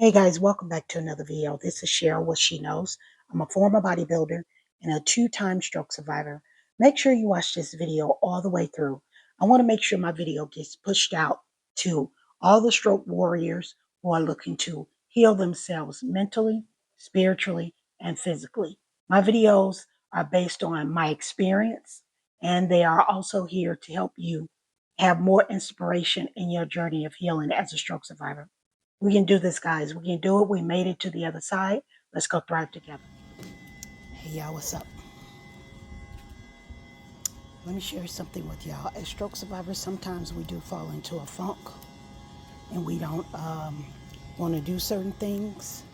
Hey guys, welcome back to another video. This is Cheryl, what she knows. I'm a former bodybuilder and a two-time stroke survivor. Make sure you watch this video all the way through. I want to make sure my video gets pushed out to all the stroke warriors who are looking to heal themselves mentally, spiritually, and physically. My videos are based on my experience, and they are also here to help you have more inspiration in your journey of healing as a stroke survivor. We can do this, guys. We can do it. We made it to the other side. Let's go thrive together. Hey, y'all, what's up? Let me share something with y'all. As stroke survivors, sometimes we do fall into a funk and we don't want to do certain things,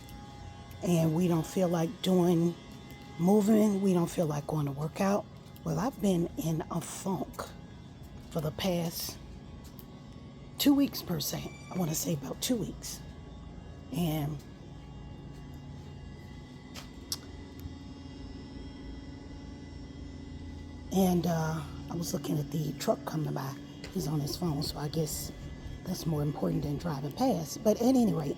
and we don't feel like moving. We don't feel like going to work out. Well, I've been in a funk for the past 2 weeks per se. I want to say about 2 weeks. And I was looking at the truck coming by. He's on his phone, so I guess that's more important than driving past. But at any rate,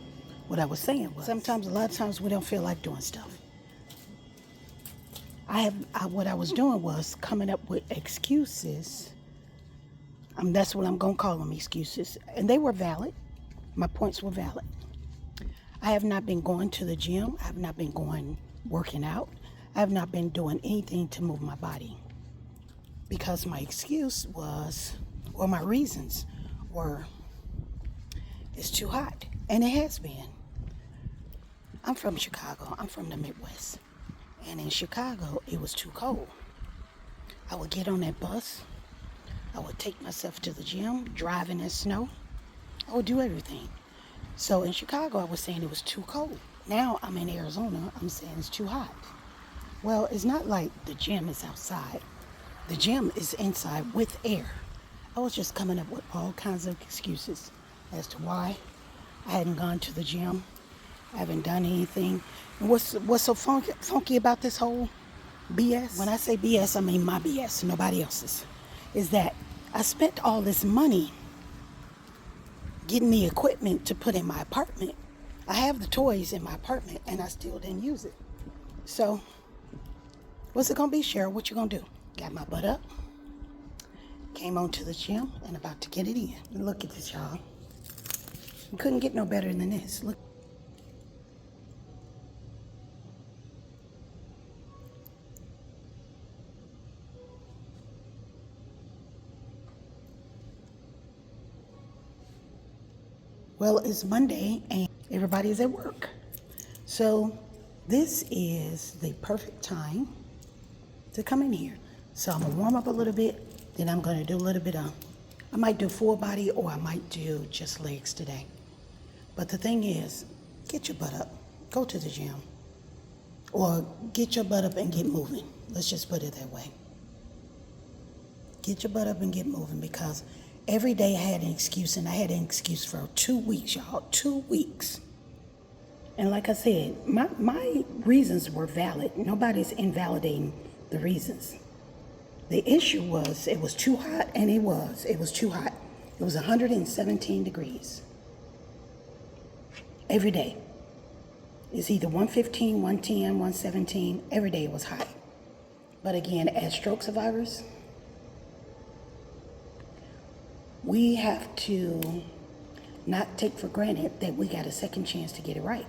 what I was saying was, a lot of times we don't feel like doing stuff. What I was doing was coming up with excuses. That's what I'm going to call them, excuses. And they were valid. My points were valid. I have not been going to the gym. I have not been working out. I have not been doing anything to move my body. Because my excuse was, or my reasons were, it's too hot. And it has been. I'm from Chicago. I'm from the Midwest. And in Chicago, it was too cold. I would get on that bus. I would take myself to the gym, drive in the snow. I would do everything. So in Chicago, I was saying it was too cold. Now I'm in Arizona. I'm saying it's too hot. Well, it's not like the gym is outside. The gym is inside with air. I was just coming up with all kinds of excuses as to why I hadn't gone to the gym. I haven't done anything. And what's so funky about this whole BS? When I say BS, I mean my BS, nobody else's. Is that I spent all this money getting the equipment to put in my apartment. I have the toys in my apartment and I still didn't use it. So, what's it gonna be, Cheryl? What you gonna do? Got my butt up, came on to the gym, and about to get it in. Look at this, y'all. You couldn't get no better than this. Look. Well, it's Monday and everybody's at work. So this is the perfect time to come in here. So I'm gonna warm up a little bit, then I'm gonna do a little bit of, I might do full body or I might do just legs today. But the thing is, get your butt up, go to the gym, or get your butt up and get moving. Let's just put it that way. Get your butt up and get moving, because every day I had an excuse, and I had an excuse for 2 weeks, y'all, 2 weeks. And like I said, my reasons were valid. Nobody's invalidating the reasons. The issue was it was too hot, and it was too hot. It was 117 degrees every day. It's either 115, 110, 117. Every day it was hot. But again, as stroke survivors, we have to not take for granted that we got a second chance to get it right.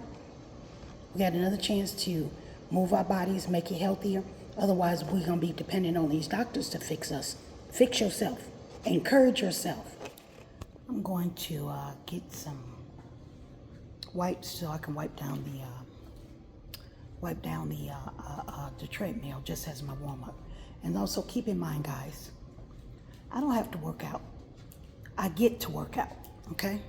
We got another chance to move our bodies, make it healthier. Otherwise, we're going to be dependent on these doctors to fix us. Fix yourself. Encourage yourself. I'm going to get some wipes so I can wipe down the treadmill just as my warm-up. And also keep in mind, guys, I don't have to work out. I get to work out, okay?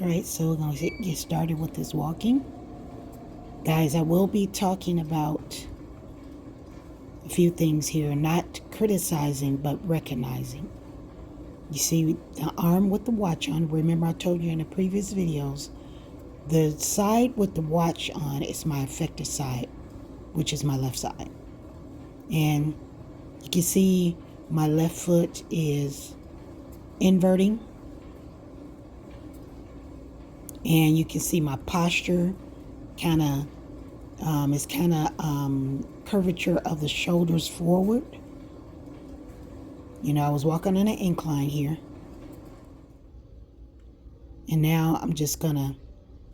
Alright, so we're going to get started with this walking. Guys, I will be talking about a few things here, not criticizing, but recognizing. You see the arm with the watch on. Remember I told you in the previous videos, the side with the watch on is my affected side, which is my left side. And you can see my left foot is inverting. And you can see my posture kind of curvature of the shoulders forward. You know, I was walking on an incline here. And now I'm just going to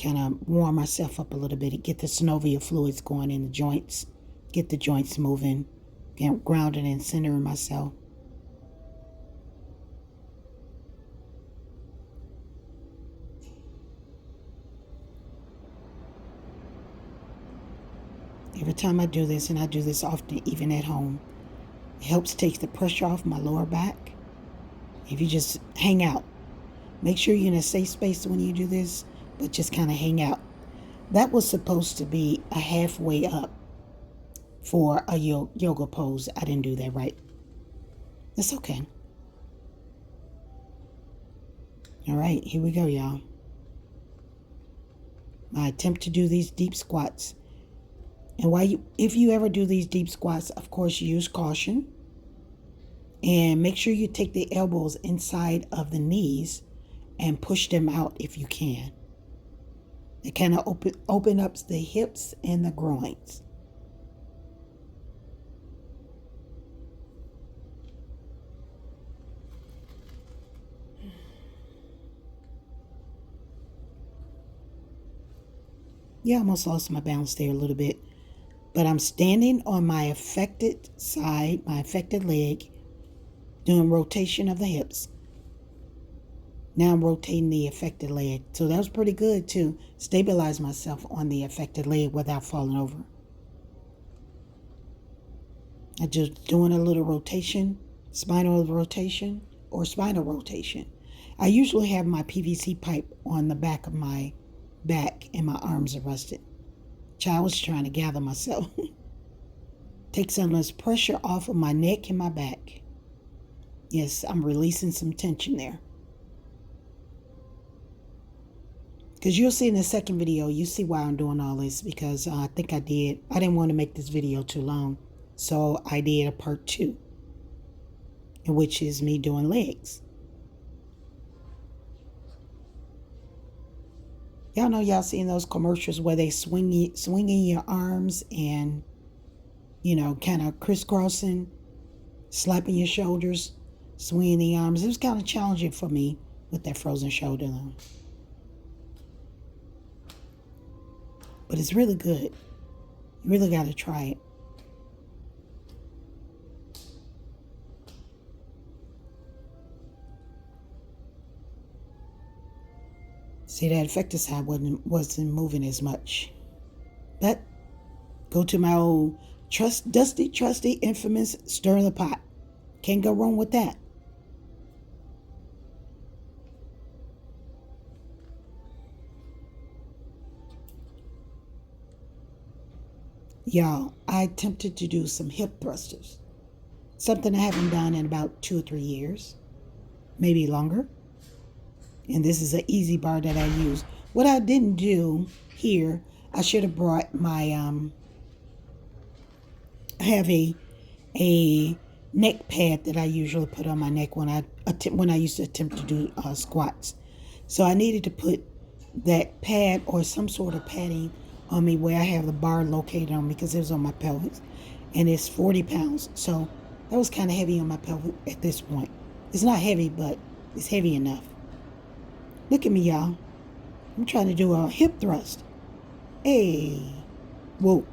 kind of warm myself up a little bit and get the synovial fluids going in the joints. Get the joints moving. Get grounded and centering myself. Every time I do this, and I do this often even at home, it helps take the pressure off my lower back. If you just hang out, make sure you're in a safe space when you do this, but just kind of hang out. That was supposed to be a halfway up for a yoga pose. I didn't do that right. That's okay. All right, here we go, y'all. My attempt to do these deep squats. And if you ever do these deep squats, of course, use caution. And make sure you take the elbows inside of the knees and push them out if you can. It kind of open up the hips and the groins. Yeah, I almost lost my balance there a little bit. But I'm standing on my affected side, my affected leg, doing rotation of the hips. Now I'm rotating the affected leg. So that was pretty good to stabilize myself on the affected leg without falling over. I'm just doing a little rotation, spinal rotation or spinal rotation. I usually have my PVC pipe on the back of my back and my arms are rested. I was trying to gather myself. Take some of this pressure off of my neck and my back. Yes, I'm releasing some tension there. Because you'll see in the second video, you see why I'm doing all this. Because I didn't want to make this video too long. So I did a part 2. Which is me doing legs. Y'all know y'all seen those commercials where they swinging your arms and, you know, kind of crisscrossing, slapping your shoulders, swinging the arms. It was kind of challenging for me with that frozen shoulder though. But it's really good. You really got to try it. See, that affected side wasn't moving as much. But go to my old dusty, trusty, infamous stir in the pot. Can't go wrong with that. Y'all, I attempted to do some hip thrusters. Something I haven't done in about 2 or 3 years. Maybe longer. And this is an easy bar that I use. What I didn't do here, I should have brought my, I have a neck pad that I usually put on my neck when I used to attempt to do squats. So I needed to put that pad or some sort of padding on me where I have the bar located on me because it was on my pelvis. And it's 40 pounds. So that was kind of heavy on my pelvis at this point. It's not heavy, but it's heavy enough. Look at me, y'all. I'm trying to do a hip thrust. Hey. Whoa.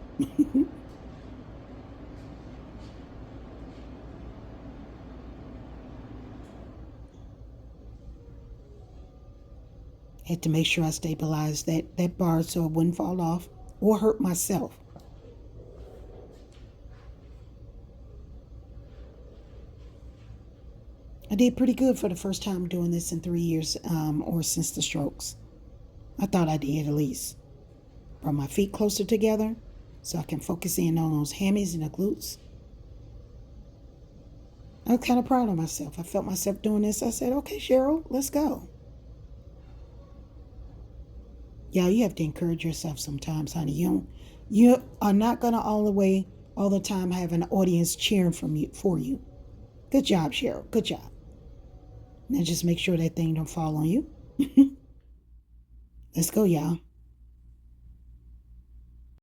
Had to make sure I stabilized that bar so it wouldn't fall off or hurt myself. I did pretty good for the first time doing this in 3 years or since the strokes. I thought I did at least. Brought my feet closer together so I can focus in on those hammies and the glutes. I was kind of proud of myself. I felt myself doing this. I said, okay, Cheryl, let's go. Yeah, you have to encourage yourself sometimes, honey. You are not gonna all the time have an audience cheering for you. Good job, Cheryl. Good job. Now just make sure that thing don't fall on you. Let's go, y'all.